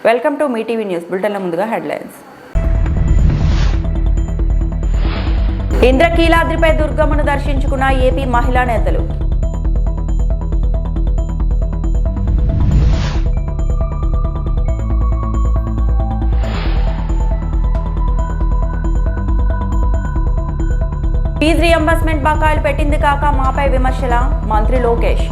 Welcome to Mee TV news. బులెటిన్ల ముందుగా headlines. ఇంద్రకీలాద్రిపై దుర్గమ్మను దర్శించుకున్న ఏపీ మహిళా నేతలు. ఫీజు రియంబర్స్మెంట్ బకాయిలు పెట్టింది కాక మాపై విమర్శల మంత్రి లోకేష్.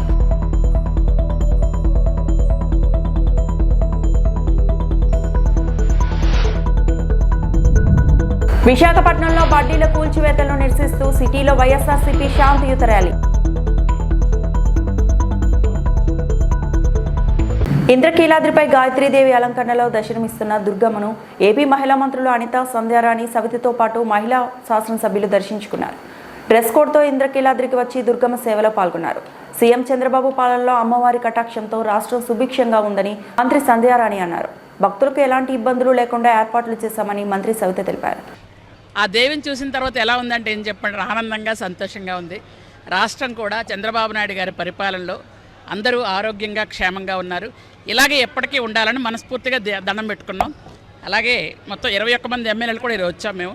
విశాఖపట్నంలో బడ్డీల కూల్చివేతలను నిరసిస్తూ సిటీలో వైఎస్ఆర్సీపీ శాంతియుత ర్యాలీ. ఇంద్రకీలాద్రిపై గాయత్రీదేవి అలంకరణలో దర్శనమిస్తున్న దుర్గమ్మను ఏపీ మహిళా మంత్రులు అనిత, సంధ్యారాణి, సవితితో పాటు మహిళా శాసనసభ్యులు దర్శించుకున్నారు. డ్రెస్ కోడ్తో ఇంద్రకీలాద్రికి వచ్చి దుర్గమ్మ సేవలో పాల్గొన్నారు. సీఎం చంద్రబాబు పాలనలో అమ్మవారి కటాక్షంతో రాష్ట్రం సుభిక్షంగా ఉందని మంత్రి సంధ్యారాణి అన్నారు. భక్తులకు ఎలాంటి ఇబ్బందులు లేకుండా ఏర్పాట్లు చేశామని మంత్రి సవిత తెలిపారు. ఆ దేవిని చూసిన తర్వాత ఎలా ఉందంటే ఏం చెప్పండి, ఆనందంగా సంతోషంగా ఉంది. రాష్ట్రం కూడా చంద్రబాబు నాయుడు గారి పరిపాలనలో అందరూ ఆరోగ్యంగా క్షేమంగా ఉన్నారు. ఇలాగే ఎప్పటికీ ఉండాలని మనస్ఫూర్తిగా దండం పెట్టుకున్నాం. అలాగే మొత్తం 21 మంది ఎమ్మెల్యేలు కూడా ఈరోజు వచ్చాం, మేము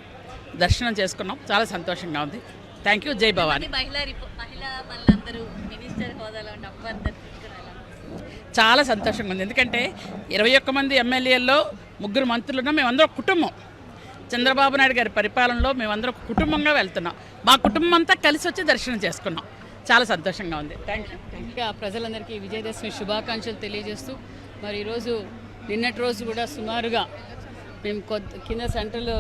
దర్శనం చేసుకున్నాం. చాలా సంతోషంగా ఉంది. Thank you. జై భవాని. చాలా సంతోషంగా ఉంది. ఎందుకంటే 21 మంది ఎమ్మెల్యేల్లో 3 మంత్రులు ఉన్నాం. మేమందరం కుటుంబం. చంద్రబాబు నాయుడు గారి పరిపాలనలో మేమందరం కుటుంబంగా వెళ్తున్నాం. మా కుటుంబం అంతా కలిసి వచ్చి దర్శనం చేసుకున్నాం. చాలా సంతోషంగా ఉంది. Thank you. ఇంకా ప్రజలందరికీ విజయదశమి శుభాకాంక్షలు తెలియజేస్తూ మరి ఈరోజు నిన్నటి రోజు కూడా సుమారుగా మేము కింద సెంట్రల్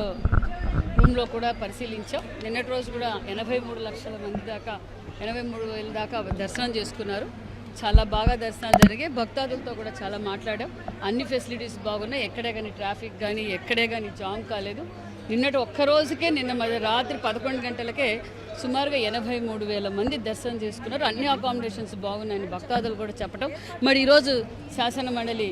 రూమ్లో కూడా పరిశీలించాం. నిన్నటి రోజు కూడా 83 లక్షల మంది దాకా 83,000 దాకా దర్శనం చేసుకున్నారు. చాలా బాగా దర్శనాలు జరిగాయి. భక్తాదులతో కూడా చాలా మాట్లాడాం. అన్ని ఫెసిలిటీస్ బాగున్నాయి. ఎక్కడే కానీ ట్రాఫిక్ కానీ ఎక్కడే కానీ జామ్ కాలేదు. నిన్నటి ఒక్కరోజుకే నిన్న రాత్రి 11 గంటలకే సుమారుగా 83,000 మంది దర్శనం చేసుకున్నారు. అన్ని అకామిడేషన్స్ బాగున్నాయని భక్తాదులు కూడా చెప్పడం. మరి ఈరోజు శాసనమండలి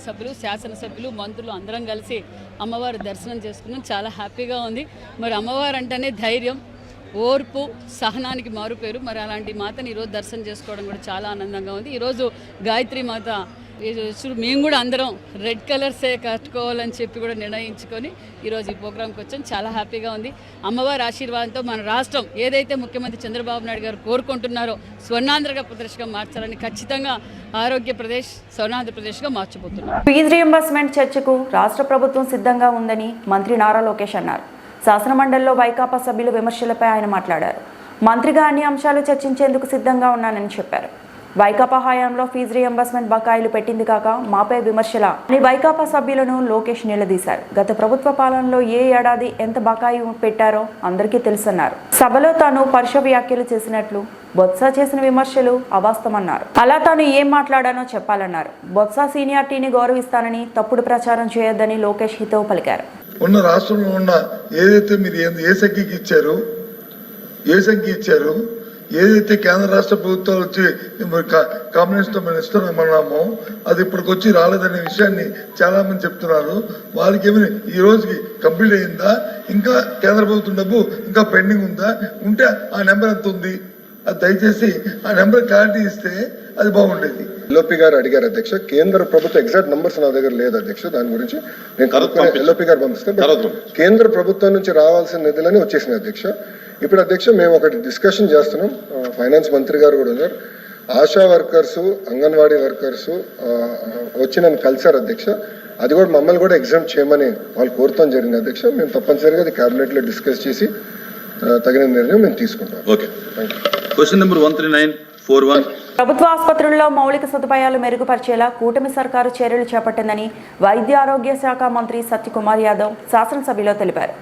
సభ్యులు, శాసనసభ్యులు, మంత్రులు అందరం కలిసి అమ్మవారి దర్శనం చేసుకున్నాం. చాలా హ్యాపీగా ఉంది. మరి అమ్మవారు అంటేనే ధైర్యం, ఓర్పు, సహనానికి మారుపేరు. మరి అలాంటి మాతని ఈరోజు దర్శనం చేసుకోవడం కూడా చాలా ఆనందంగా ఉంది. ఈరోజు గాయత్రి మాత మేము కూడా అందరం రెడ్ కలర్సే కట్టుకోవాలని చెప్పి కూడా నిర్ణయించుకొని ఈరోజు ఈ ప్రోగ్రాంకి వచ్చాం. చాలా హ్యాపీగా ఉంది. అమ్మవారి ఆశీర్వాదంతో మన రాష్ట్రం ఏదైతే ముఖ్యమంత్రి చంద్రబాబు నాయుడు గారు కోరుకుంటున్నారో స్వర్ణాంధ్రప్రదేశ్గా మార్చాలని, ఖచ్చితంగా ఆరోగ్యప్రదేశ్ స్వర్ణాంధ్రప్రదేశ్గా మార్చబోతున్నాం. ఫీజు రియంబర్స్మెంట్ చర్చకు రాష్ట్ర ప్రభుత్వం సిద్ధంగా ఉందని మంత్రి నారా లోకేష్ అన్నారు. శాసనమండలిలో వైకాపా సభ్యుల విమర్శలపై ఆయన మాట్లాడారు. మంత్రిగా అన్ని అంశాలు చర్చించేందుకు సిద్ధంగా ఉన్నానని చెప్పారు. వైకాపా హయాంలో ఫీజు రియంబర్స్మెంట్ బకాయిలు పెట్టింది కాక మాపై విమర్శల అని వైకాపా సభ్యులను లోకేష్ నిలదీశారు. గత ప్రభుత్వ పాలనలో ఏ ఏడాది ఎంత బకాయి పెట్టారో అందరికీ తెలుసన్నారు. సభలో తాను పరుష వ్యాఖ్యలు చేసినట్లు, బొత్స చేసిన విమర్శలు అవాస్తవమన్నారు. అలా తాను ఏం మాట్లాడానో చెప్పాలన్నారు. బొత్స సీనియారిటీని గౌరవిస్తానని తప్పుడు ప్రచారం చేయొద్దని లోకేష్ హితవు పలికారు. ఉన్న రాష్ట్రంలో ఉన్న ఏదైతే మీరు ఏ సంఖ్యకి ఇచ్చారు, ఏదైతే కేంద్ర రాష్ట్ర ప్రభుత్వాలు వచ్చి కాంబినేషన్తో మనం ఇస్తున్నామన్నామో అది ఇప్పటికొచ్చి రాలేదనే విషయాన్ని చాలా మంది చెప్తున్నారు. వాళ్ళకి ఏమైనా ఈ రోజుకి కంప్లీట్ అయిందా, ఇంకా కేంద్ర ప్రభుత్వం డబ్బు ఇంకా పెండింగ్ ఉందా, ఉంటే ఆ నెంబర్ ఎంత ఉంది అది దయచేసి ఆ నెంబర్ క్లారిటీ ఇస్తే అది బాగుండేది. ఎల్ఓపి గారు అడిగారు అధ్యక్ష, కేంద్ర ప్రభుత్వ ఎగ్జాక్ట్ నంబర్స్ నా దగ్గర లేదు అధ్యక్ష. దాని గురించి నేను ఎల్ఓపి గారు పంపిస్తాను. కేంద్ర ప్రభుత్వం నుంచి రావాల్సిన నిధులని వచ్చేసినాయి అధ్యక్ష. ఇప్పుడు అధ్యక్ష మేము ఒకటి డిస్కషన్ చేస్తున్నాం. ఫైనాన్స్ మంత్రి గారు కూడా ఉన్నారు. ఆశా వర్కర్స్, అంగన్వాడీ వర్కర్స్ వచ్చి నన్ను కలిశారు అధ్యక్ష. అది కూడా మమ్మల్ని కూడా ఎగ్జామ్ చేయమని వాళ్ళు కోరుతాం జరిగింది అధ్యక్ష. మేము తప్పనిసరిగా అది క్యాబినెట్లో డిస్కస్ చేసి తగిన నిర్ణయం మేము తీసుకుంటాం. Okay, question number 13941. ప్రభుత్వ ఆసుపత్రుల్లో మౌలిక సదుపాయాలు మెరుగుపరిచేలా కూటమి సర్కారు చర్యలు చేపట్టిందని వైద్య ఆరోగ్య శాఖ మంత్రి సత్యకుమార్ యాదవ్ శాసనసభలో తెలిపారు.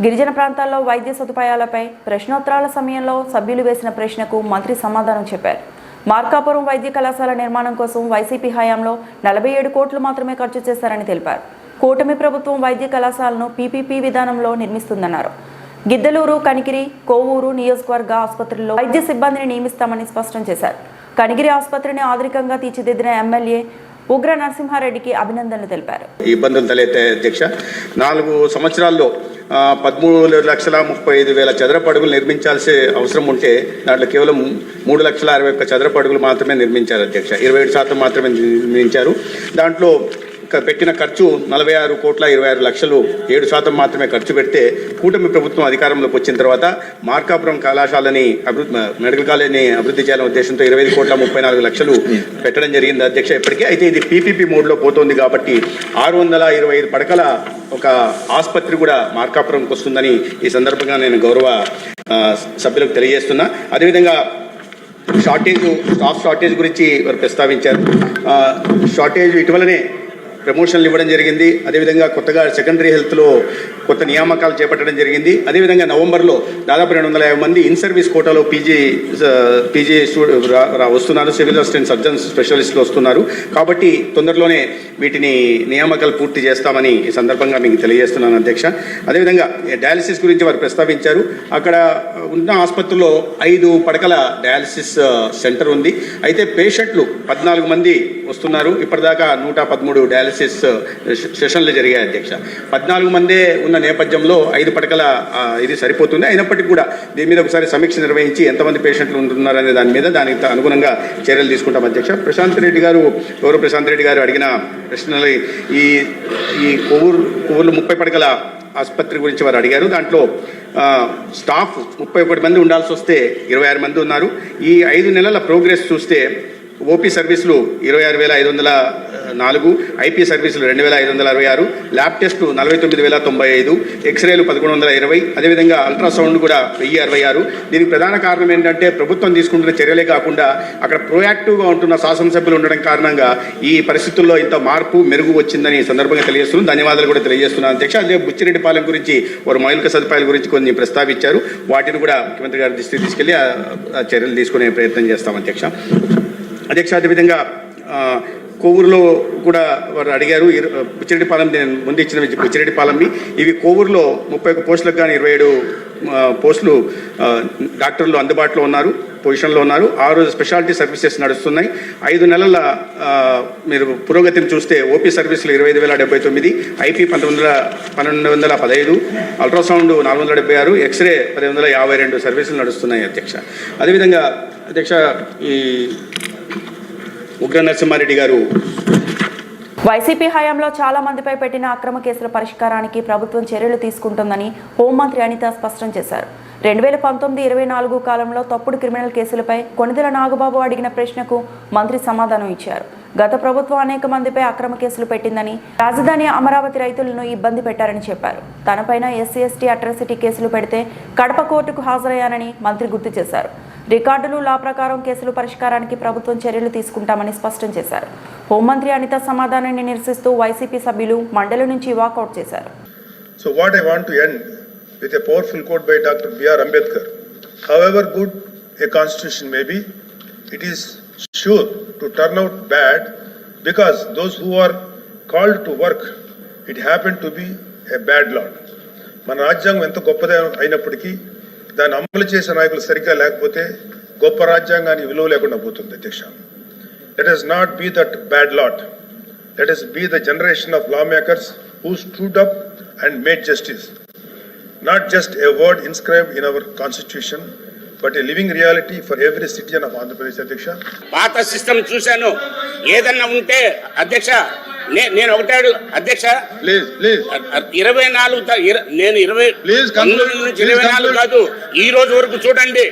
గిరిజన ప్రాంతాల్లో వైద్య సదుపాయాలపై ప్రశ్నోత్తరాల సమయంలో సభ్యులు వేసిన ప్రశ్నకు మంత్రి సమాధానం చెప్పారు. మార్కాపురం వైద్య కళాశాల నిర్మాణం కోసం వైసీపీ హయాంలో 47 కోట్లు మాత్రమే ఖర్చు చేశారని తెలిపారు. కూటమి ప్రభుత్వం వైద్య కళాశాలను పీపీపీ విధానంలో నిర్మిస్తుందన్నారు. గిద్దలూరు, కనిగిరి, కోవూరు నియోజకవర్గ ఆసుపత్రుల్లో వైద్య సిబ్బందిని నియమిస్తామని స్పష్టం చేశారు. కనిగిరి ఆసుపత్రిని ఆధునికంగా తీర్చిదిద్దిన ఎమ్మెల్యే ఉగ్ర నరసింహారెడ్డికి అభినందనలు తెలిపారు. ఇబ్బందులు తలెత్తాయి అధ్యక్ష. 4 సంవత్సరాల్లో 13,35,000 చదరపు అడుగులు నిర్మించాల్సి అవసరం ఉంటే దాంట్లో కేవలం 3,61,000 చదరపు అడుగులు మాత్రమే నిర్మించారు అధ్యక్ష. 27% మాత్రమే నిర్మించారు. దాంట్లో పెట్టిన ఖర్చు 46,26,00,000 7% మాత్రమే ఖర్చు పెడితే కూటమి ప్రభుత్వం అధికారంలోకి వచ్చిన తర్వాత మార్కాపురం కళాశాలని మెడికల్ కాలేజీని అభివృద్ధి చేయాలనే ఉద్దేశంతో 25,34,00,000 పెట్టడం జరిగింది అధ్యక్ష. ఇప్పటికీ అయితే ఇది పీపీపీ మోడ్లో పోతోంది కాబట్టి 625 పడకల ఒక ఆసుపత్రి కూడా మార్కాపురంకి వస్తుందని ఈ సందర్భంగా నేను గౌరవ సభ్యులకు తెలియజేస్తున్నా. అదేవిధంగా స్టాఫ్ షార్టేజ్ గురించి వారు ప్రస్తావించారు. షార్టేజ్ ఇటీవలనే ప్రమోషన్లు ఇవ్వడం జరిగింది. అదేవిధంగా కొత్తగా సెకండరీ హెల్త్లో కొత్త నియామకాలు చేపట్టడం జరిగింది. అదేవిధంగా నవంబర్లో దాదాపు 250 మంది ఇన్ సర్వీస్ కోటాలో పీజీ వస్తున్నారు. సివిల్ అసిస్టెంట్ సర్జన్స్ స్పెషలిస్టులు వస్తున్నారు. కాబట్టి తొందరలోనే వీటిని నియామకాలు పూర్తి చేస్తామని ఈ సందర్భంగా మీకు తెలియజేస్తున్నాను అధ్యక్ష. అదేవిధంగా డయాలసిస్ గురించి వారు ప్రస్తావించారు. అక్కడ ఉన్న ఆసుపత్రిలో 5 పడకల డయాలసిస్ సెంటర్ ఉంది. అయితే పేషెంట్లు 14 మంది వస్తున్నారు. ఇప్పటిదాకా 113 డయాలసిస్ సెషన్లు జరిగాయి అధ్యక్ష. 14 మందే ఉన్న నేపథ్యంలో 5 పడకల ఇది సరిపోతుంది. అయినప్పటికీ కూడా దీని మీద ఒకసారి సమీక్ష నిర్వహించి ఎంతమంది పేషెంట్లు ఉంటున్నారనే దానికి అనుగుణంగా చర్యలు తీసుకుంటాం అధ్యక్ష. గౌరవ ప్రశాంత్ రెడ్డి గారు అడిగిన ప్రశ్నలు ఈ కొవ్వూరు 30 పడకల ఆసుపత్రి గురించి వారు అడిగారు. దాంట్లో స్టాఫ్ 31 మంది ఉండాల్సి వస్తే 26 మంది ఉన్నారు. ఈ 5 నెలల ప్రోగ్రెస్ చూస్తే ఓపీ సర్వీసులు 26,504, ఐపీ సర్వీసులు 2,566, ల్యాబ్ టెస్టు 49,095, ఎక్స్రేలు 1,120, అదేవిధంగా అల్ట్రాసౌండ్ కూడా 1,066. దీనికి ప్రధాన కారణం ఏంటంటే ప్రభుత్వం తీసుకుంటున్న చర్యలే కాకుండా అక్కడ ప్రోయాక్టివ్గా ఉంటున్న శాసనసభ్యులు ఉండడం కారణంగా ఈ పరిస్థితుల్లో ఇంత మార్పు మెరుగు వచ్చిందని సందర్భంగా తెలియజేస్తున్నాను. ధన్యవాదాలు కూడా తెలియజేస్తున్నాను అధ్యక్ష. అదే బుచ్చిరెడ్డిపాలెం గురించి వారు మౌలిక సదుపాయాల గురించి కొన్ని ప్రస్తావించారు. వాటిని కూడా ముఖ్యమంత్రి గారి దృష్టికి తీసుకెళ్లి చర్యలు తీసుకునే ప్రయత్నం చేస్తాం అధ్యక్ష. అదేవిధంగా కోవూరులో కూడా వారు అడిగారు. బుచ్చిరెడ్డిపాలెం ముందు ఇచ్చిన బుచ్చిరెడ్డిపాలెంని ఇవి కోవూరులో 31 పోస్టులకు కానీ 27 పోస్టులు డాక్టర్లు అందుబాటులో ఉన్నారు, పొజిషన్లో ఉన్నారు. 6 స్పెషాలిటీ సర్వీసెస్ నడుస్తున్నాయి. 5 నెలల మీరు పురోగతిని చూస్తే ఓపీ సర్వీసులు 25,079, ఐపీ 1,215, అల్ట్రాసౌండ్ 476, ఎక్స్రే 1,052 సర్వీసులు నడుస్తున్నాయి అధ్యక్ష. అదేవిధంగా అధ్యక్ష ఈ ఉగ్ర నరసింహారెడ్డి గారు వైసీపీ హయాంలో చాలా మందిపై పెట్టిన అక్రమ కేసుల పరిష్కారానికి ప్రభుత్వం చర్యలు తీసుకుంటుందని హోంమంత్రి అనిత స్పష్టం చేశారు. 2019-24 కాలంలో తప్పుడు క్రిమినల్ కేసులపై కొణిదెల నాగబాబు అడిగిన ప్రశ్నకు మంత్రి సమాధానం ఇచ్చారు. గత ప్రభుత్వం అనేక మందిపై అక్రమ కేసులు పెట్టిందని, రాజధాని అమరావతి రైతులను ఇబ్బంది పెట్టారని చెప్పారు. తనపైన SC/ST అట్రాసిటీ కేసులు పెడితే కడప కోర్టుకు హాజరయ్యానని మంత్రి గుర్తు చేశారు. రికార్డులు లా ప్రకారం కేసులు పరిష్కారానికి ప్రభుత్వం చర్యలు తీసుకుంటామని స్పష్టం చేశారు. హోంమంత్రి అనిత సమాధానాన్ని నిరసిస్తూ వైసీపీ సభ్యులు మండలి నుంచి వాకౌట్ చేశారు. So what I want to end with a powerful quote by Dr. B.R. Ambedkar. However good a constitution may be, it is sure to turn out bad because those who are called to work, it happened to be a bad lot. మన రాజ్యాంగం ఎంత గొప్పది అయినప్పటికీ దాన్ని అమలు చేసే నాయకులు సరిగ్గా లేకపోతే గొప్ప రాజ్యాంగాన్ని విలువ లేకుండా పోతుంది అధ్యక్ష. Let us not be that bad lot. Let us be the generation of lawmakers who stood up and made justice. Not just a word inscribed in our constitution, but a living reality for every citizen of Andhra Pradesh అధ్యక్ష. పాత system చూశాను. ఏదన్నా ఉంటే అధ్యక్ష నేను ఒకటాడు అధ్యక్ష please 24 నేను 24 కాదు, ఈ రోజు వరకు చూడండి.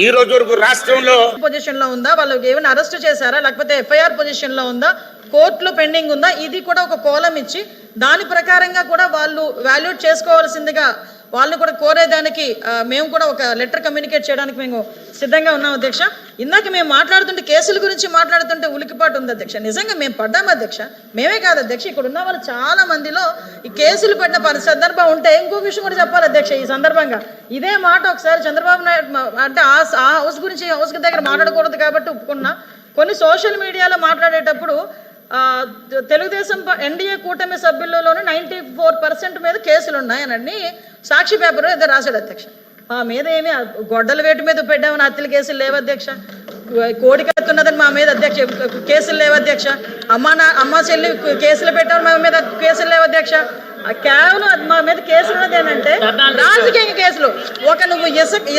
ఈ రోజు వరకు రాష్ట్రంలో పొజిషన్ లో ఉందా, వాళ్ళు ఏమైనా అరెస్ట్ చేశారా, లేకపోతే ఎఫ్ఐఆర్ పొజిషన్ లో ఉందా, కోర్టులో పెండింగ్ ఉందా, ఇది కూడా ఒక కోలం ఇచ్చి దాని ప్రకారంగా కూడా వాళ్ళు వాల్యూట్ చేసుకోవాల్సిందిగా వాళ్ళని కూడా కోరేదానికి మేము కూడా ఒక లెటర్ కమ్యూనికేట్ చేయడానికి మేము సిద్ధంగా ఉన్నాం అధ్యక్ష. ఇందాక మేము మాట్లాడుతుంటే కేసుల గురించి మాట్లాడుతుంటే ఉలికిపాటు ఉంది అధ్యక్ష. నిజంగా మేము పడ్డాము అధ్యక్ష. మేమే కాదు అధ్యక్ష, ఇక్కడ ఉన్న వాళ్ళు చాలా మందిలో ఈ కేసులు పడిన సందర్భం ఉంటే ఇంకో విషయం కూడా చెప్పాలి అధ్యక్ష. ఈ సందర్భంగా ఇదే మాట ఒకసారి చంద్రబాబు నాయుడు అంటే ఆ హౌస్ గురించి హౌస్ దగ్గర మాట్లాడకూడదు కాబట్టి ఒప్పుకున్నా. కొన్ని సోషల్ మీడియాలో మాట్లాడేటప్పుడు తెలుగుదేశం ఎన్డీఏ కూటమి సభ్యులలోనే 94% మీద కేసులు ఉన్నాయనని సాక్షి పేపర్ ఏదో రాశాడు అధ్యక్ష. మా మీద ఏమి గొడ్డల వేటు మీద పెట్టామని హత్యల కేసులు లేవు అధ్యక్ష. కోడికత్తున్నదని మా మీద అధ్యక్ష కేసులు లేవు అధ్యక్ష. అమ్మ చెల్లి కేసులు పెట్టామని మా మీద కేసులు లేవు అధ్యక్ష. కేవలం మా మీద కేసులు ఉన్నది ఏంటంటే రాజకీయ కేసులు. నువ్వు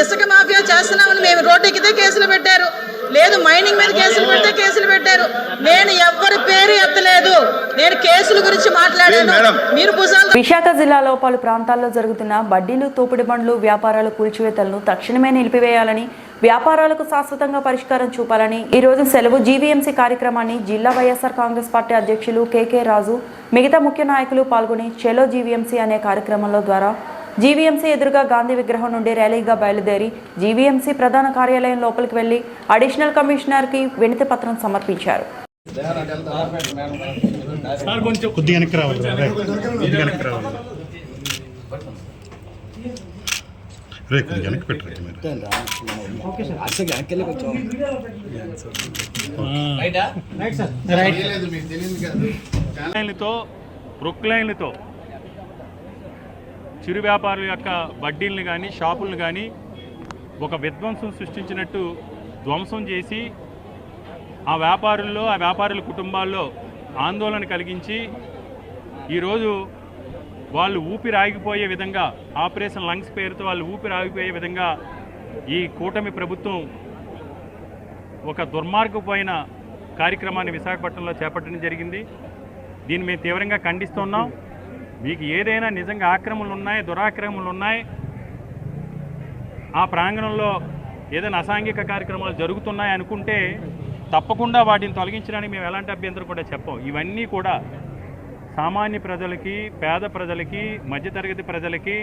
ఇసుక మాఫియా చేస్తున్నామని మేము రోడ్డు ఎక్కితే కేసులు పెట్టారు, లేదు మైనింగ్ మీద కేసులు పెడితే కేసులు పెట్టారు. నేను ఎవరి పేరు ఎత్తలేదు, నేను కేసుల గురించి మాట్లాడాను. మీరు భుజాలు. విశాఖ జిల్లాలో పలు ప్రాంతాల్లో జరుగుతున్న బడ్డీలు, తోపుడు బండ్లు వ్యాపారాల కూల్చివేతలను తక్షణమే నిలిపివేయాలని, వ్యాపారాలకు శాశ్వతంగా పరిష్కారం చూపాలని ఈ రోజు సెలవు జీవీఎంసీ కార్యక్రమాన్ని జిల్లా వైఎస్ఆర్ కాంగ్రెస్ పార్టీ అధ్యక్షులు కేకే రాజు మిగతా ముఖ్య నాయకులు పాల్గొని చెలో జీవీఎంసీ అనే కార్యక్రమంలో ద్వారా జీవీఎంసీ ఎదురుగా గాంధీ విగ్రహం నుండి ర్యాలీగా బయలుదేరి జీవీఎంసీ ప్రధాన కార్యాలయం లోపలికి వెళ్లి అడిషనల్ కమిషనర్కి వినతి పత్రం సమర్పించారు. ప్రొక్లైన్లతో చిరు వ్యాపారుల యొక్క వడ్డీలను కానీ షాపులను కానీ ఒక విధ్వంసం సృష్టించినట్టు ధ్వంసం చేసి ఆ వ్యాపారుల కుటుంబాల్లో ఆందోళన కలిగించి ఈరోజు వాళ్ళు ఊపిరి ఆగిపోయే విధంగా ఆపరేషన్ లంగ్స్ పేరుతో వాళ్ళు ఊపిరి ఆగిపోయే విధంగా ఈ కూటమి ప్రభుత్వం ఒక దుర్మార్గమైన కార్యక్రమాన్ని విశాఖపట్నంలో చేపట్టడం జరిగింది. దీన్ని మేము తీవ్రంగా ఖండిస్తున్నాం. మీకు ఏదైనా నిజంగా ఆక్రమణలు ఉన్నాయి, దురాక్రమణలు ఉన్నాయి, ఆ ప్రాంగణంలో ఏదైనా అసాంఘిక కార్యక్రమాలు జరుగుతున్నాయి అనుకుంటే తప్పకుండా వాటిని తొలగించడానికి మేము ఎలాంటి అభ్యంతరం కూడా చెప్పం. ఇవన్నీ కూడా సామాన్య ప్రజలకి, పేద ప్రజలకి, మధ్యతరగతి ప్రజలకి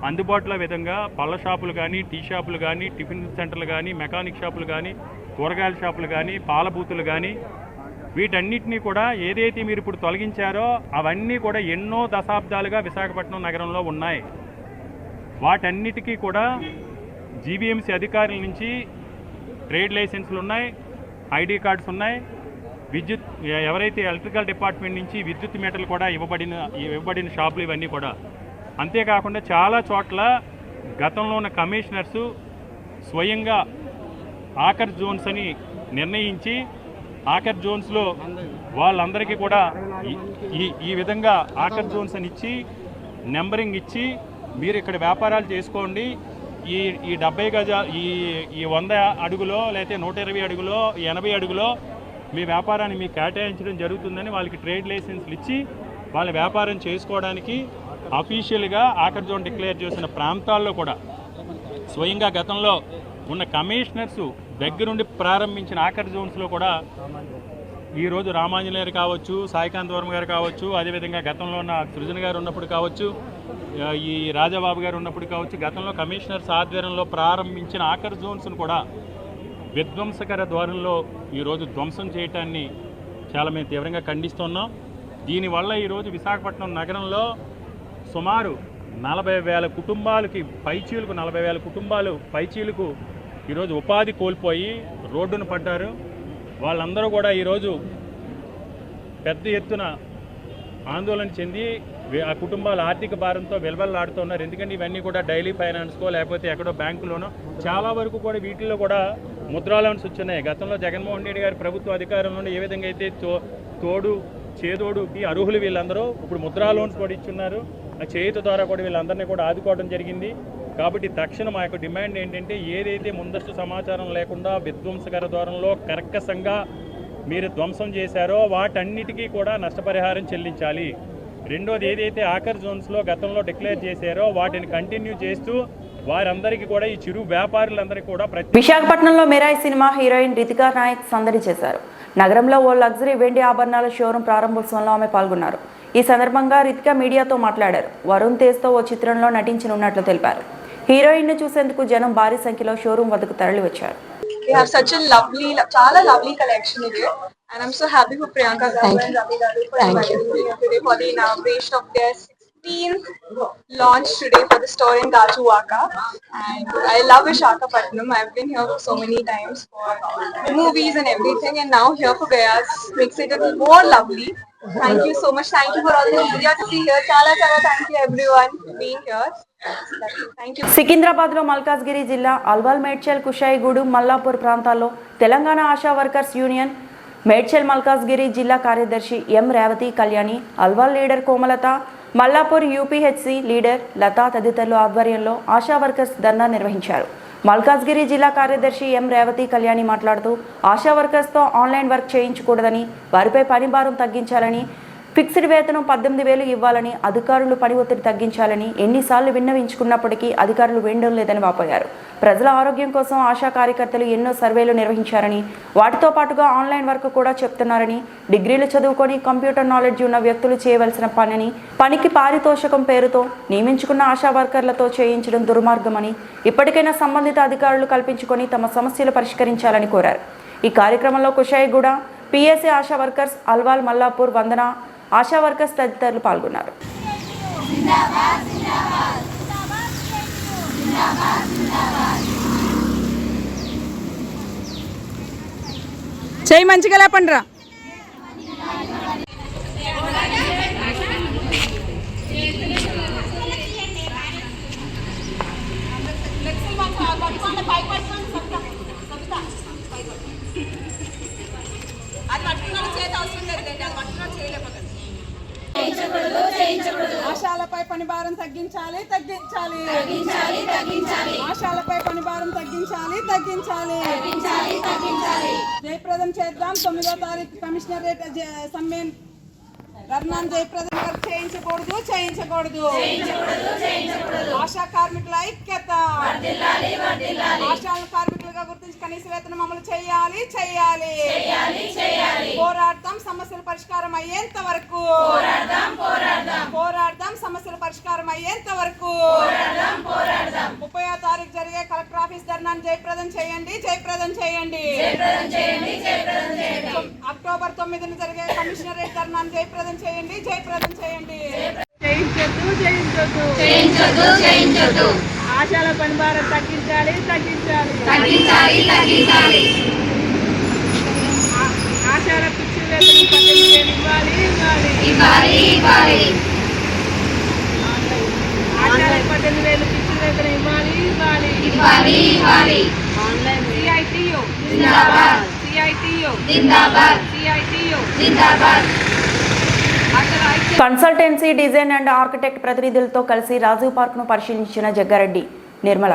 అందుబాటులో విధంగా పళ్ళ షాపులు కానీ, టీ షాపులు కానీ, టిఫిన్ సెంటర్లు కానీ, మెకానిక్ షాపులు కానీ, కూరగాయల షాపులు కానీ, పాల బూతులు కానీ, వీటన్నిటినీ కూడా ఏదైతే మీరు ఇప్పుడు తొలగించారో అవన్నీ కూడా ఎన్నో దశాబ్దాలుగా విశాఖపట్నం నగరంలో ఉన్నాయి. వాటన్నిటికీ కూడా జీవీఎంసీ అధికారుల నుంచి ట్రేడ్ లైసెన్సులు ఉన్నాయి, ఐడి కార్డ్స్ ఉన్నాయి, విద్యుత్ ఎవరైతే ఎలక్ట్రికల్ డిపార్ట్మెంట్ నుంచి విద్యుత్ మీటర్లు కూడా ఇవ్వబడిన షాపులు ఇవన్నీ కూడా. అంతేకాకుండా చాలా చోట్ల గతంలో ఉన్న కమిషనర్సు స్వయంగా ఆకర్ జోన్స్ అని నిర్ణయించి ఆకర్ జోన్స్లో వాళ్ళందరికీ కూడా ఈ విధంగా ఆకర్ జోన్స్ అని ఇచ్చి నెంబరింగ్ ఇచ్చి మీరు ఇక్కడ వ్యాపారాలు చేసుకోండి, ఈ 70 గజ ఈ 100 అడుగులో లేకపోతే 120 అడుగులో 80 అడుగులో మీ వ్యాపారాన్ని మీకు కేటాయించడం జరుగుతుందని వాళ్ళకి ట్రేడ్ లైసెన్స్లు ఇచ్చి వాళ్ళ వ్యాపారం చేసుకోవడానికి అఫీషియల్గా ఆకర్ జోన్ డిక్లేర్ చేసిన ప్రాంతాల్లో కూడా స్వయంగా గతంలో ఉన్న కమిషనర్సు దగ్గరుండి ప్రారంభించిన ఆకర్ జోన్స్లో కూడా ఈరోజు రామాంజనేయులు కావచ్చు, సాయికాంత్ వర్మ గారు కావచ్చు, అదేవిధంగా గతంలో ఉన్న సృజన గారు ఉన్నప్పుడు కావచ్చు, ఈ రాజాబాబు గారు ఉన్నప్పుడు కావచ్చు, గతంలో కమిషనర్స్ ఆధ్వర్యంలో ప్రారంభించిన ఆకర్ జోన్స్ను కూడా విధ్వంసకర ధోరణిలో ఈరోజు ధ్వంసం చేయటాన్ని చాలా మేము తీవ్రంగా ఖండిస్తున్నాం. దీనివల్ల ఈరోజు విశాఖపట్నం నగరంలో సుమారు 40,000 కుటుంబాలకి పైచీలకు 40,000 కుటుంబాలు పైచీలకు ఈరోజు ఉపాధి కోల్పోయి రోడ్డున పడ్డారు. వాళ్ళందరూ కూడా ఈరోజు పెద్ద ఎత్తున ఆందోళన చెంది ఆ కుటుంబాల ఆర్థిక భారంతో వెల్వెల్లాడుతున్నారు. ఎందుకంటే ఇవన్నీ కూడా డైలీ ఫైనాన్స్కో లేకపోతే ఎక్కడో బ్యాంకులోనో చాలా వరకు కూడా వీటిల్లో కూడా ముద్రా లోన్స్ వచ్చినాయి. గతంలో జగన్మోహన్ రెడ్డి గారి ప్రభుత్వ అధికారంలో ఏ విధంగా అయితే తోడు చేదోడుకి అర్హులు వీళ్ళందరూ ఇప్పుడు ముద్రా లోన్స్ కూడా ఇచ్చున్నారు. ఆ చేయుత ద్వారా కూడా వీళ్ళందరినీ కూడా ఆదుకోవడం జరిగింది. కాబట్టి తక్షణం మా యొక్క డిమాండ్ ఏంటంటే ఏదైతే ముందస్తు సమాచారం లేకుండా విధ్వంసకర ధోరణిలో కర్కశంగా మీరు ధ్వంసం చేశారో వాటన్నిటికీ కూడా నష్టపరిహారం చెల్లించాలి. రెండోది ఏదైతే ఆకర్ జోన్స్లో గతంలో డిక్లేర్ చేశారో వాటిని కంటిన్యూ చేస్తూ వారందరికీ కూడా ఈ చిరు వ్యాపారులందరికీ కూడా విశాఖపట్నంలో మెరాయి సినిమా హీరోయిన్ రితికా నాయక్ సందడి చేశారు. నగరంలో ఓ లగ్జరీ వెండి ఆభరణాల షోరూం ప్రారంభోత్సవంలో ఆమె పాల్గొన్నారు. ఈ సందర్భంగా రితికా మీడియాతో మాట్లాడారు. వరుణ్ తేజ్తో ఓ చిత్రంలో నటించనున్నట్లు తెలిపారు. హీరోయిన్ ను చూసేందుకు జనం భారీ సంఖ్యలో షోరూం వద్దకు తరలి వచ్చారు. We have such a lovely, chala lovely collection today, and I'm so happy for Priyanka Garu and Ravi Garu for inviting me here today for the inauguration of their 16th launch today for the store in Gajuwaka. And I love Visakhapatnam. I've been here so many times for movies and everything, and now here for Gayas makes it a little more lovely. Thank you so much. Thank you for all the media to be here. Chala thank you everyone for being here. Secunderabad లో మల్కాజ్గిరి జిల్లా అల్వాల్, మేడ్చల్, కుషాయిగూడు, మల్లాపూర్ ప్రాంతాల్లో Telangana Asha workers union Medchal Malkajgiri జిల్లా కార్యదర్శి M Revathi Kalyani, Alwal leader Komalatha, Mallapur UPHC leader Latha తదితరుల ఆధ్వర్యంలో Asha workers ధర్నా నిర్వహించారు. మల్కాజ్గిరి జిల్లా కార్యదర్శి ఎం రేవతి కళ్యాణి మాట్లాడుతూ ఆశా వర్కర్స్తో ఆన్లైన్ వర్క్ చేయించకూడదని, వారిపై పని భారం తగ్గించాలని, ఫిక్స్డ్ వేతనం 18,000 ఇవ్వాలని, అధికారులు పని ఒత్తిడి తగ్గించాలని ఎన్నిసార్లు విన్నవించుకున్నప్పటికీ అధికారులు వినడం లేదని వాపోయారు. ప్రజల ఆరోగ్యం కోసం ఆశా కార్యకర్తలు ఎన్నో సర్వేలు నిర్వహించారని, వాటితో పాటుగా ఆన్లైన్ వర్క్ కూడా చెప్తున్నారని, డిగ్రీలు చదువుకొని కంప్యూటర్ నాలెడ్జ్ ఉన్న వ్యక్తులు చేయవలసిన పనికి పారితోషకం పేరుతో నియమించుకున్న ఆశా వర్కర్లతో చేయించడం దుర్మార్గమని, ఇప్పటికైనా సంబంధిత అధికారులు కల్పించుకొని తమ సమస్యలు పరిష్కరించాలని కోరారు. ఈ కార్యక్రమంలో కుషాయిగూడ పిఎస్సి ఆశా వర్కర్స్, అల్వాల్, మల్లాపూర్, వందన ఆశా వర్కర్స్ తదితరులు పాల్గొన్నారు. చేయి మంచిగా లేపండిరా. ఆశాలపై పని భారం తగ్గించాలి. ఆశాలపై పని భారం తగ్గించాలి. జయప్రదం చేద్దాం. 9వ తారీఖు కమిషనరేట్ సమ్మె ధర్నాను జయప్రదం చేయించకూడదు. ఆశా కార్మికుల ఐక్యత. ఆశా కార్మికులుగా గుర్తించి కనీస వేతనం అమలు చేయాలి. పోరాడతాం సమస్యల పరిష్కారం అయ్యేంత వరకు. పోరాడదాం సమస్యల పరిష్కారం అయ్యేంత వరకు. 30వ తారీఖు జరిగే కలెక్టర్ ఆఫీస్ ధర్నాను జయప్రదం చేయండి. అక్టోబర్ 9న జరిగే కమిషనరేట్ ధర్నాను జయప్రదం చేయండి. చేయించొద్దు. ఆశాల పని భారం తగ్గించాలి. ఆశాల పిచ్చి వేతనం 18,000 ఇవ్వాలి. ఆశాల 18,000 పిచ్చి వేతనం ఇవ్వాలి. Online CITU Zindabad. Consultancy, design and architect ప్రతినిధులతో కలిసి రాజీవ్ పార్క్ను పరిశీలించిన జగ్గారెడ్డి నిర్మల.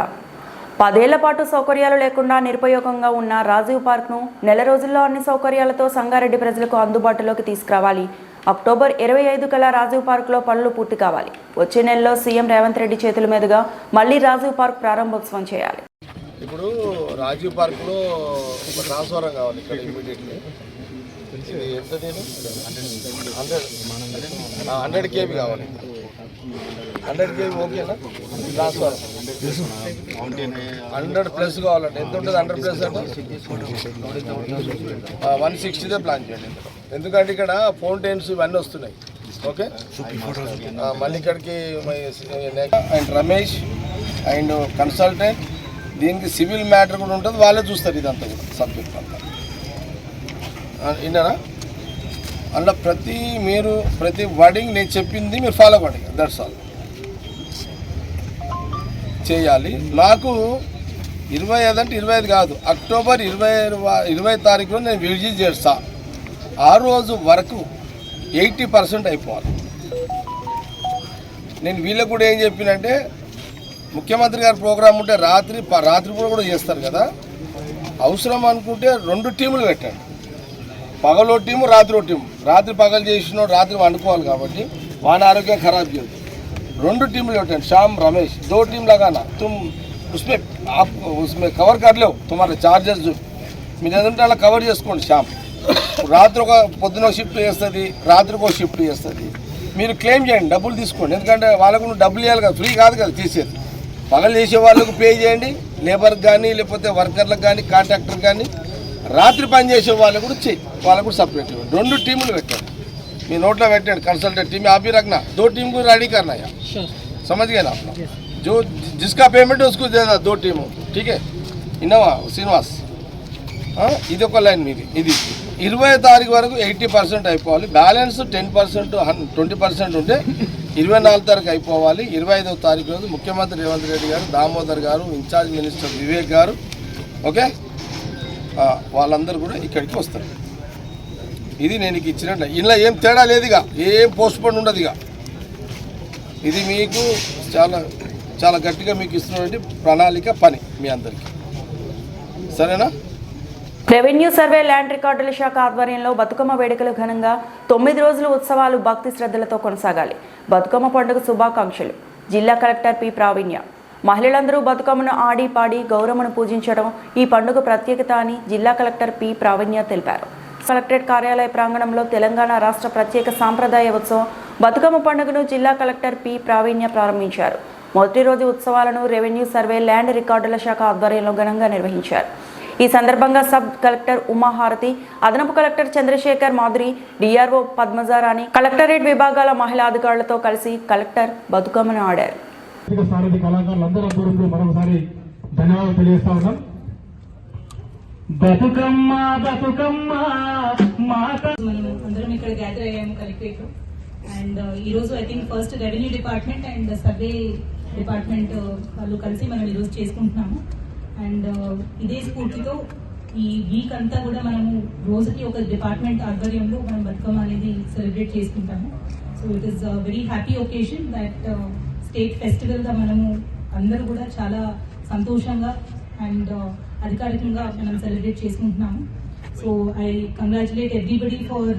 10 ఏళ్ల పాటు సౌకర్యాలు లేకుండా నిరుపయోగంగా ఉన్న రాజీవ్ పార్క్ను నెల రోజుల్లో అన్ని సౌకర్యాలతో సంగారెడ్డి ప్రజలకు అందుబాటులోకి తీసుకురావాలి. అక్టోబర్ 25 కల్లా రాజీవ్ పార్క్లో పనులు పూర్తి కావాలి. వచ్చే నెలలో సీఎం రేవంత్ రెడ్డి చేతుల మీదుగా మళ్లీ రాజీవ్ పార్క్ ప్రారంభోత్సవం చేయాలి. ఇప్పుడు రాజీవ్ పార్క్లో ఒక ట్రాన్స్ఫారం కావాలి ఇక్కడ ఇమీడియట్లీ. ఇది ఎంత నేను 100 kV కావాలి. 100 kV ఓకేనా? ట్రాన్స్ఫారం 100+ కావాలంటే ఎంత ఉంటుంది? 100+ అంటే 160 ప్లాన్ చేయండి. ఎందుకంటే ఇక్కడ ఫౌంటైన్స్ ఇవన్నీ వస్తున్నాయి. ఓకే, మళ్ళీ ఇక్కడికి అండ్ రమేష్ అండ్ కన్సల్టెంట్, దీనికి సివిల్ మ్యాటర్ కూడా ఉంటుంది, వాళ్ళే చూస్తారు ఇదంతా కూడా సబ్జెక్ట్ అంతా. విన్నారా? అందులో ప్రతి వర్డింగ్ నేను చెప్పింది మీరు ఫాలో అవ్వండి. దట్స్ ఆల్ చేయాలి. నాకు 25 అంటే 25 కాదు, అక్టోబర్ 20 తారీఖులో నేను విజిట్ చేస్తా. ఆ రోజు వరకు 80% అయిపోవాలి. నేను వీళ్ళకు కూడా ఏం చెప్పినంటే, ముఖ్యమంత్రి గారి ప్రోగ్రాం ఉంటే రాత్రి కూడా చేస్తారు కదా, అవసరం అనుకుంటే 2 టీములు పెట్టండి. పగలో టీము, రాత్రి టీము. రాత్రి పగలు చేసిన రాత్రి వండుకోవాలి కాబట్టి వాని ఆరోగ్యం ఖరాబ్ చేయదు. 2 టీములు పెట్టండి. शाम रमेश 2 टीम लगाना. तुम उसमें कवर कर लो, तुम्हारे चार्जेस जो మీరు ఏదంటే అలా కవర్ చేసుకోండి. షామ్ రాత్రి ఒక పొద్దున షిఫ్ట్ చేస్తుంది, రాత్రికి షిఫ్ట్ చేస్తుంది. మీరు క్లెయిమ్ చేయండి, డబ్బులు తీసుకోండి. ఎందుకంటే వాళ్ళకు డబ్బులు ఇవ్వాలి కదా, ఫ్రీ కాదు కదా చేసేది. పగలు చేసే వాళ్ళకు పే చేయండి, లేబర్కి కానీ లేకపోతే వర్కర్లకు కానీ కాంట్రాక్టర్కి కానీ. రాత్రి పని చేసే వాళ్ళకు కూడా చెయ్యి, వాళ్ళకు కూడా సపరేట్ ఇవ్వండి. 2 టీములు పెట్టండి, మీ నోట్లో పెట్టండి. कंसल्टेंट टीम आप भी रखना, 2 टीम को रेडी करना है. समझ गए ना आप? जो जिसका पेमेंट है उसको देना 2 टीम. ठीक है. इनोवा శ్రీనివాస్, ఇది ఒక లైన్ మీది. ఇది 20 తారీఖు వరకు 80% అయిపోవాలి. బ్యాలెన్స్ 10% 20% ఉంటే 24 తారీఖు అయిపోవాలి. 25వ తారీఖు రోజు ముఖ్యమంత్రి రేవంత్ రెడ్డి గారు, దామోదర్ గారు, ఇన్ఛార్జ్ మినిస్టర్ వివేక్ గారు, ఓకే, వాళ్ళందరూ కూడా ఇక్కడికి వస్తారు. ఇది నేను ఇచ్చినట్టు. ఇలా ఏం తేడా లేదు, ఇక ఏం పోస్ట్ పోన్ ఉండదు. ఇక ఇది మీకు చాలా చాలా గట్టిగా మీకు ఇస్తున్నటువంటి ప్రణాళిక పని మీ అందరికీ. సరేనా? రెవెన్యూ సర్వే ల్యాండ్ రికార్డుల శాఖ ఆధ్వర్యంలో బతుకమ్మ వేడుకలు ఘనంగా 9 రోజుల ఉత్సవాలు భక్తి శ్రద్ధలతో కొనసాగాలి. బతుకమ్మ పండుగ శుభాకాంక్షలు. జిల్లా కలెక్టర్ పి ప్రావీణ్య. మహిళలందరూ బతుకమ్మను ఆడి పాడి గౌరమ్మను పూజించడం ఈ పండుగ ప్రత్యేకత అని జిల్లా కలెక్టర్ పి ప్రావీణ్య తెలిపారు. కలెక్టరేట్ కార్యాలయ ప్రాంగణంలో తెలంగాణ రాష్ట్ర ప్రత్యేక సాంప్రదాయ ఉత్సవం బతుకమ్మ పండుగను జిల్లా కలెక్టర్ పి ప్రావీణ్య ప్రారంభించారు. మొదటి రోజు ఉత్సవాలను రెవెన్యూ సర్వే ల్యాండ్ రికార్డుల శాఖ ఆధ్వర్యంలో ఘనంగా నిర్వహించారు. ఈ సందర్భంగా సబ్ కలెక్టర్ ఉమాహారతి, అదనపు collector Chandrashekar Madhuri, DRO Padmajarani, collectorate విభాగాల మహిళా అధికారులతో కలిసి కలెక్టర్ బతుకమ్మను ఆడారు. కళాకారులందరూ మరొకసారి ధన్యవాదాలు తెలియజేస్తా ఉన్నాం. బతుకమ్మ బతుకమ్మ అందరం ఇక్కడ గ్యాదర్ అయ్యాము కలెక్టరేట్ లో. అండ్ ఈ రోజు I think first revenue department and survey department వాళ్ళు కలిసి మనం ఈరోజు చేసుకుంటున్నాము. అండ్ ఇదే స్ఫూర్తితో ఈ వీక్ అంతా కూడా మనము రోజుకి ఒక డిపార్ట్మెంట్ ఆధ్వర్యంలో మనం బతుకమ్మ అనేది సెలబ్రేట్ చేసుకుంటాము. So it is very happy occasion that state festival గా మనము అందరూ కూడా చాలా సంతోషంగా అండ్ అధికారికంగా మనం సెలబ్రేట్ చేసుకుంటున్నాము. So I congratulate everybody for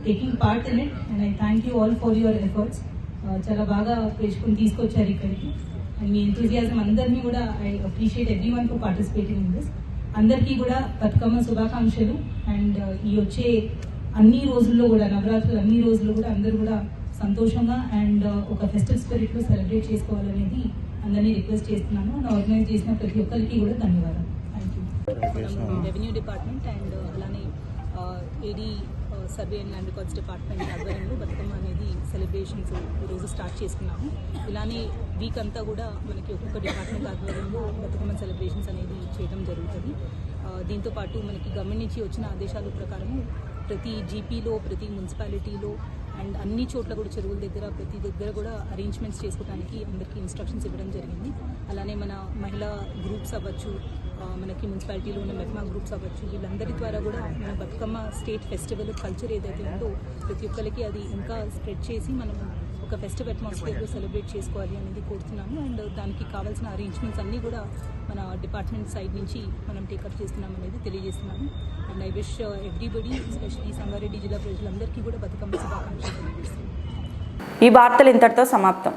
taking part in it and I thank you all for your efforts. చాలా బాగా తీసుకొచ్చారు ఇక్కడికి. అండ్ మీ ఎంతూజియాజం అందరినీ కూడా I appreciate everyone for participating in this. అందరికీ కూడా బతుకమ్మ శుభాకాంక్షలు. అండ్ ఈ వచ్చే అన్ని రోజుల్లో కూడా నవరాత్రులు అన్ని రోజుల్లో కూడా అందరూ కూడా సంతోషంగా అండ్ ఒక ఫెస్టివ్ స్పిరిట్ లో సెలబ్రేట్ చేసుకోవాలనేది అందరినీ రిక్వెస్ట్ చేస్తున్నాను. అండ్ ఆర్గనైజ్ చేసిన ప్రతి ఒక్కరికి కూడా ధన్యవాదాలు. Thank you. Revenue department and అలానే AD survey and land records department ఆధ్వర్యంలో బతుకమ్మ అనేది సెలబ్రేషన్స్ ఈరోజు స్టార్ట్ చేసుకున్నాము. ఇలానే వీక్ అంతా కూడా మనకి ఒక్కొక్క డిపార్ట్మెంట్ ఆధ్వర్యంలో బతుకమ్మ సెలబ్రేషన్స్ అనేది చేయడం జరుగుతుంది. దీంతోపాటు మనకి గవర్నమెంట్ నుంచి వచ్చిన ఆదేశాల ప్రకారం ప్రతి జీపీలో ప్రతి మున్సిపాలిటీలో అండ్ అన్ని చోట్ల కూడా చెరువుల దగ్గర ప్రతి దగ్గర కూడా అరేంజ్మెంట్స్ చేసుకోవడానికి అందరికీ ఇన్స్ట్రక్షన్స్ ఇవ్వడం జరిగింది. అలానే మన మహిళా గ్రూప్స్ అవ్వచ్చు, మనకి మున్సిపాలిటీలో ఉన్న మెహ్మా గ్రూప్స్ అవ్వచ్చు, వీళ్ళందరి ద్వారా కూడా మన బతుకమ్మ స్టేట్ ఫెస్టివల్ కల్చర్ ఏదైతే ఉందో ప్రతి ఒక్కరికి అది ఇంకా స్ప్రెడ్ చేసి మనం ఒక ఫెస్టివ్ అట్మాస్ఫియర్లో సెలబ్రేట్ చేసుకోవాలి అనేది కోరుతున్నాము. అండ్ దానికి కావాల్సిన అరేంజ్మెంట్స్ అన్నీ కూడా మన డిపార్ట్మెంట్ సైడ్ నుంచి మనం టేకప్ చేస్తున్నాం అనేది తెలియజేస్తున్నాము. And I wish everybody especially Sangareddy జిల్లా ప్రజలందరికీ కూడా బతుకమ్మ శుభాకాంక్షలు తెలియజేస్తున్నాం. ఈ వార్తలు ఇంతటితో సమాప్తం.